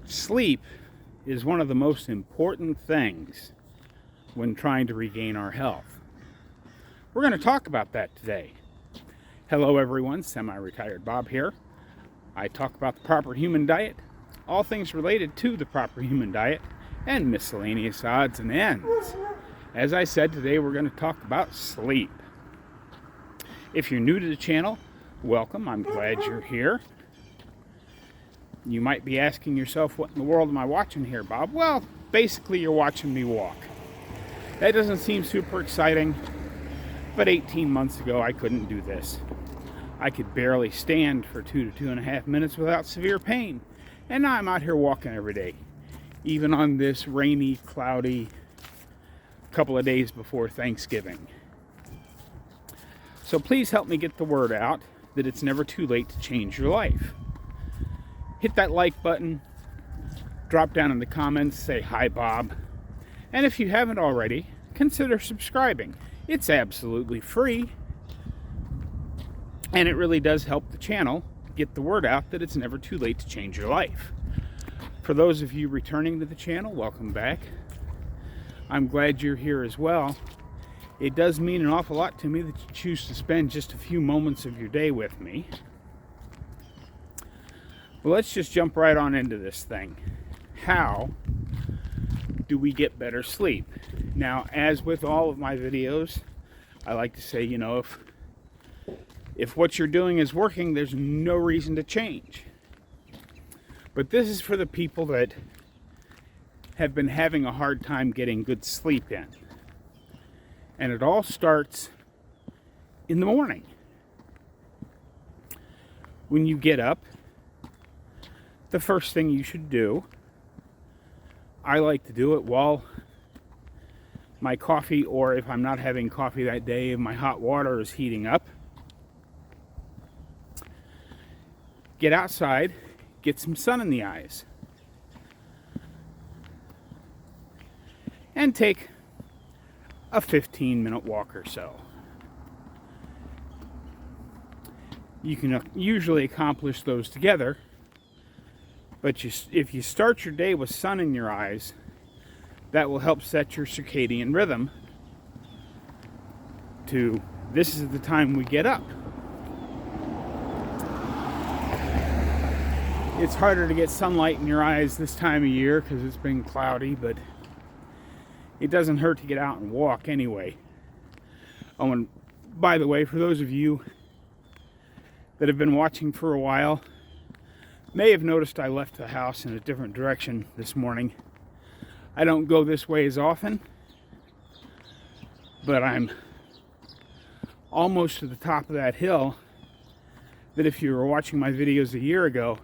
Sleep is one of the most important things when trying to regain our health. We're going to talk about that today. Hello everyone, semi-retired Bob here. I talk about the proper human diet, all things related to the proper human diet, and miscellaneous odds and ends. As I said, today we're going to talk about sleep. If you're new to the channel, welcome. I'm glad you're here. You might be asking yourself, what in the world am I watching here, Bob? Well, basically you're watching me walk. That doesn't seem super exciting, but 18 months ago I couldn't do this. I could barely stand for 2 to 2.5 minutes without severe pain. And now I'm out here walking every day, even on this rainy, cloudy couple of days before Thanksgiving. So please help me get the word out that it's never too late to change your life. Hit that like button, drop down in the comments, say hi Bob, and if you haven't already, consider subscribing. It's absolutely free, and it really does help the channel get the word out that it's never too late to change your life. For those of you returning to the channel, welcome back. I'm glad you're here as well. It does mean an awful lot to me that you choose to spend just a few moments of your day with me. Well, let's just jump right on into this thing. How do we get better sleep? Now, as with all of my videos, I like to say, if what you're doing is working, there's no reason to change. But this is for the people that have been having a hard time getting good sleep in. And it all starts in the morning. When you get up, the first thing you should do, I like to do it while my coffee, or if I'm not having coffee that day, my hot water is heating up. Get outside, get some sun in the eyes, and take a 15-minute walk or so. You can usually accomplish those together. But if you start your day with sun in your eyes, that will help set your circadian rhythm to this is the time we get up. It's harder to get sunlight in your eyes this time of year because it's been cloudy, but it doesn't hurt to get out and walk anyway. Oh, and by the way, for those of you that have been watching for a while, may have noticed I left the house in a different direction this morning. I don't go this way as often, but I'm almost to the top of that hill that if you were watching my videos a year ago,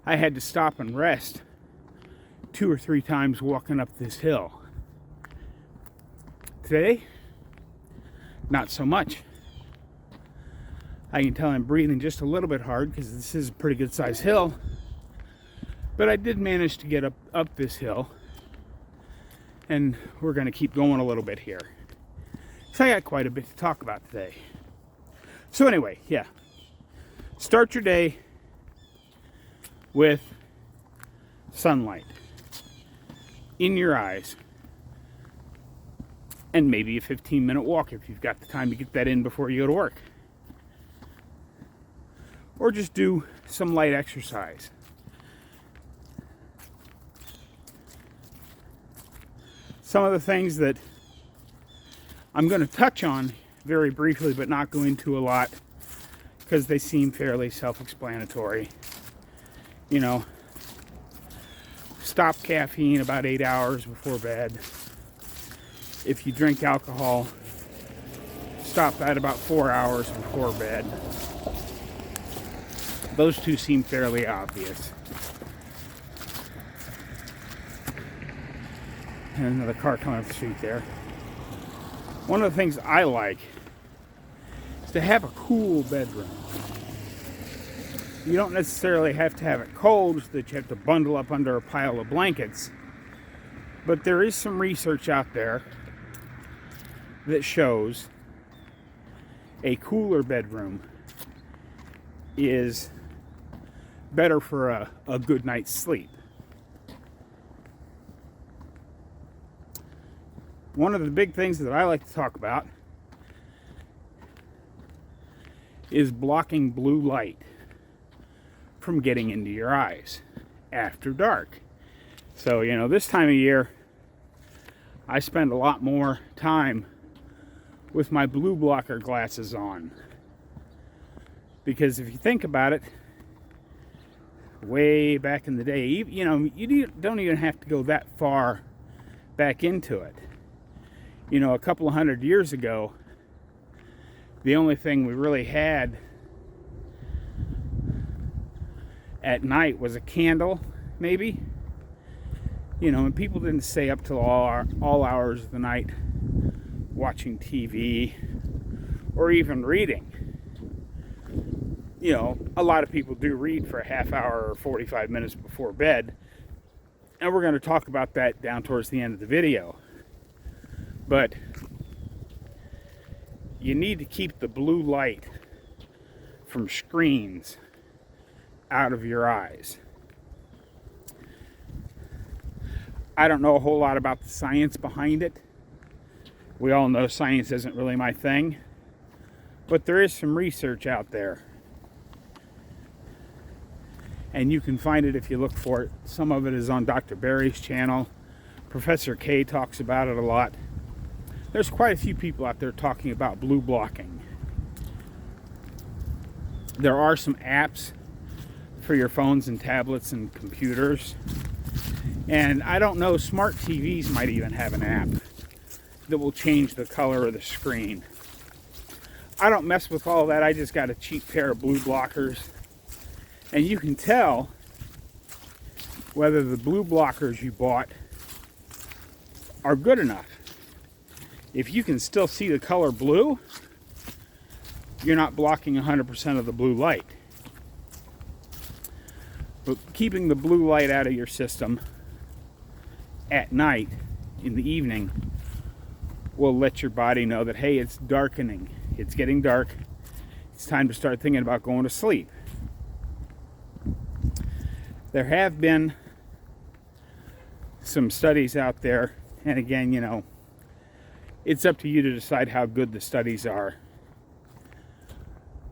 I had to stop and rest 2 or 3 times walking up this hill. Today, not so much. I can tell I'm breathing just a little bit hard because this is a pretty good sized hill. But I did manage to get up this hill. And we're going to keep going a little bit here. So I got quite a bit to talk about today. So anyway, yeah. Start your day with sunlight in your eyes. And maybe a 15-minute walk if you've got the time to get that in before you go to work. Or just do some light exercise. Some of the things that I'm going to touch on very briefly, but not go into a lot, because they seem fairly self-explanatory. Stop caffeine about 8 hours before bed. If you drink alcohol, stop that about 4 hours before bed. Those two seem fairly obvious. And another car coming up the street there. One of the things I like is to have a cool bedroom. You don't necessarily have to have it cold so that you have to bundle up under a pile of blankets. But there is some research out there that shows a cooler bedroom is better for a good night's sleep. One of the big things that I like to talk about is blocking blue light from getting into your eyes after dark. So, this time of year, I spend a lot more time with my blue blocker glasses on. Because if you think about it, way back in the day, you don't even have to go that far back into it. A couple of 100 years ago, the only thing we really had at night was a candle, maybe. And people didn't stay up till all hours of the night watching TV or even reading. A lot of people do read for a half hour or 45 minutes before bed. And we're going to talk about that down towards the end of the video. But you need to keep the blue light from screens out of your eyes. I don't know a whole lot about the science behind it. We all know science isn't really my thing. But there is some research out there. And you can find it if you look for it. Some of it is on Dr. Barry's channel. Professor K talks about it a lot. There's quite a few people out there talking about blue blocking. There are some apps for your phones and tablets and computers. And I don't know, smart TVs might even have an app that will change the color of the screen. I don't mess with all that. I just got a cheap pair of blue blockers. And you can tell whether the blue blockers you bought are good enough. If you can still see the color blue, you're not blocking 100% of the blue light. But keeping the blue light out of your system at night, in the evening, will let your body know that, hey, it's darkening. It's getting dark. It's time to start thinking about going to sleep. There have been some studies out there, and again, it's up to you to decide how good the studies are.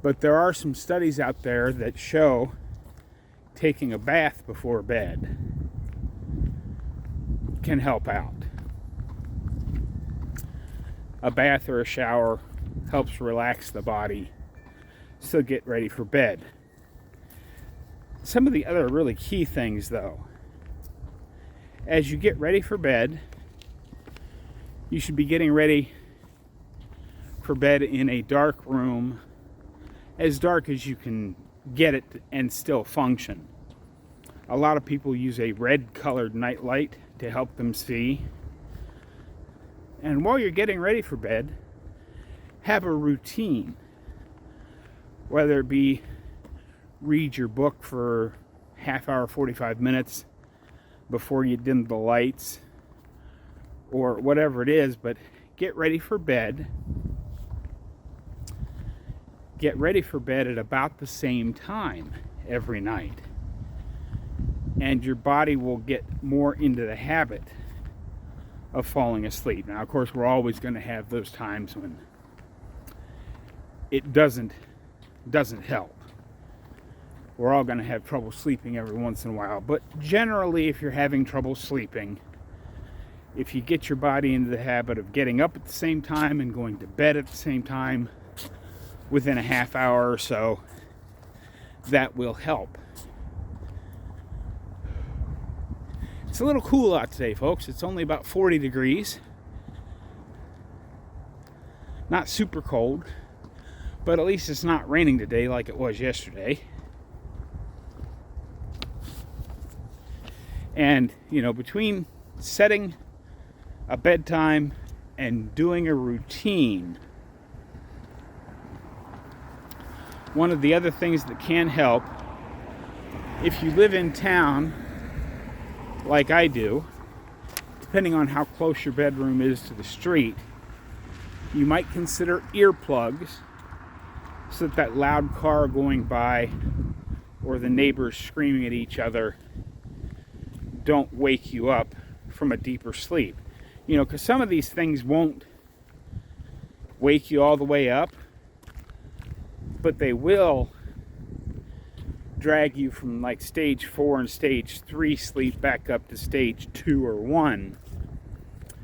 But there are some studies out there that show taking a bath before bed can help out. A bath or a shower helps relax the body, so get ready for bed. Some of the other really key things, though, as you get ready for bed, you should be getting ready for bed in a dark room, as dark as you can get it and still function. A lot of people use a red colored night light to help them see. And while you're getting ready for bed, have a routine. Whether it be read your book for half hour, 45 minutes before you dim the lights, or whatever it is, but get ready for bed. Get ready for bed at about the same time every night. And your body will get more into the habit of falling asleep. Now, of course, we're always going to have those times when it doesn't help. We're all going to have trouble sleeping every once in a while. But generally, if you're having trouble sleeping, if you get your body into the habit of getting up at the same time and going to bed at the same time within a half hour or so, that will help. It's a little cool out today, folks. It's only about 40 degrees. Not super cold, but at least it's not raining today like it was yesterday. And, between setting a bedtime and doing a routine, one of the other things that can help, if you live in town like I do, depending on how close your bedroom is to the street, you might consider earplugs so that loud car going by or the neighbors screaming at each other don't wake you up from a deeper sleep. You know, because some of these things won't wake you all the way up, but they will drag you from like stage 4 and stage 3 sleep back up to stage 2 or 1.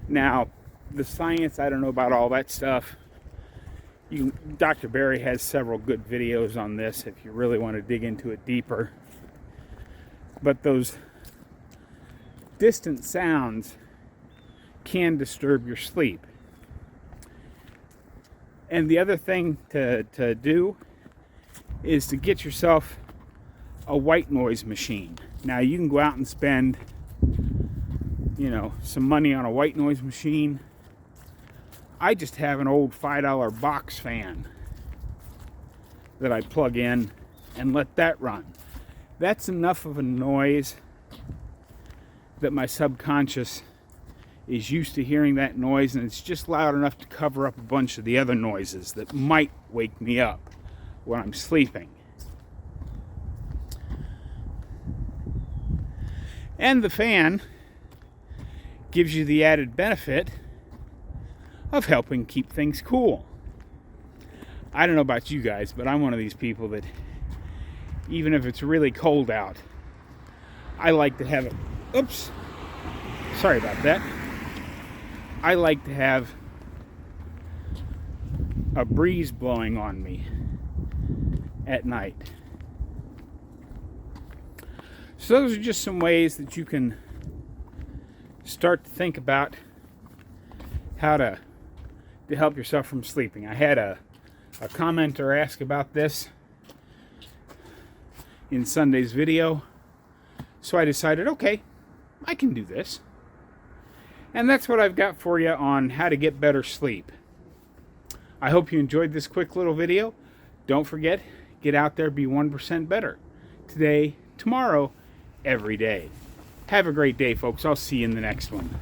Now, the science, I don't know about all that stuff. Dr. Barry has several good videos on this if you really want to dig into it deeper. But those distant sounds can disturb your sleep. And the other thing to do is to get yourself a white noise machine. Now, you can go out and spend, you know, some money on a white noise machine. I just have an old $5 box fan that I plug in and let that run. That's enough of a noise that my subconscious is used to hearing that noise, and it's just loud enough to cover up a bunch of the other noises that might wake me up when I'm sleeping. And the fan gives you the added benefit of helping keep things cool. I don't know about you guys, but I'm one of these people that even if it's really cold out, I like to have it. Oops. Sorry about that. I like to have a breeze blowing on me at night. So those are just some ways that you can start to think about how to help yourself from sleeping. I had a commenter ask about this in Sunday's video, so I decided, okay, I can do this. And that's what I've got for you on how to get better sleep. I hope you enjoyed this quick little video. Don't forget, get out there, be 1% better. Today, tomorrow, every day. Have a great day, folks. I'll see you in the next one.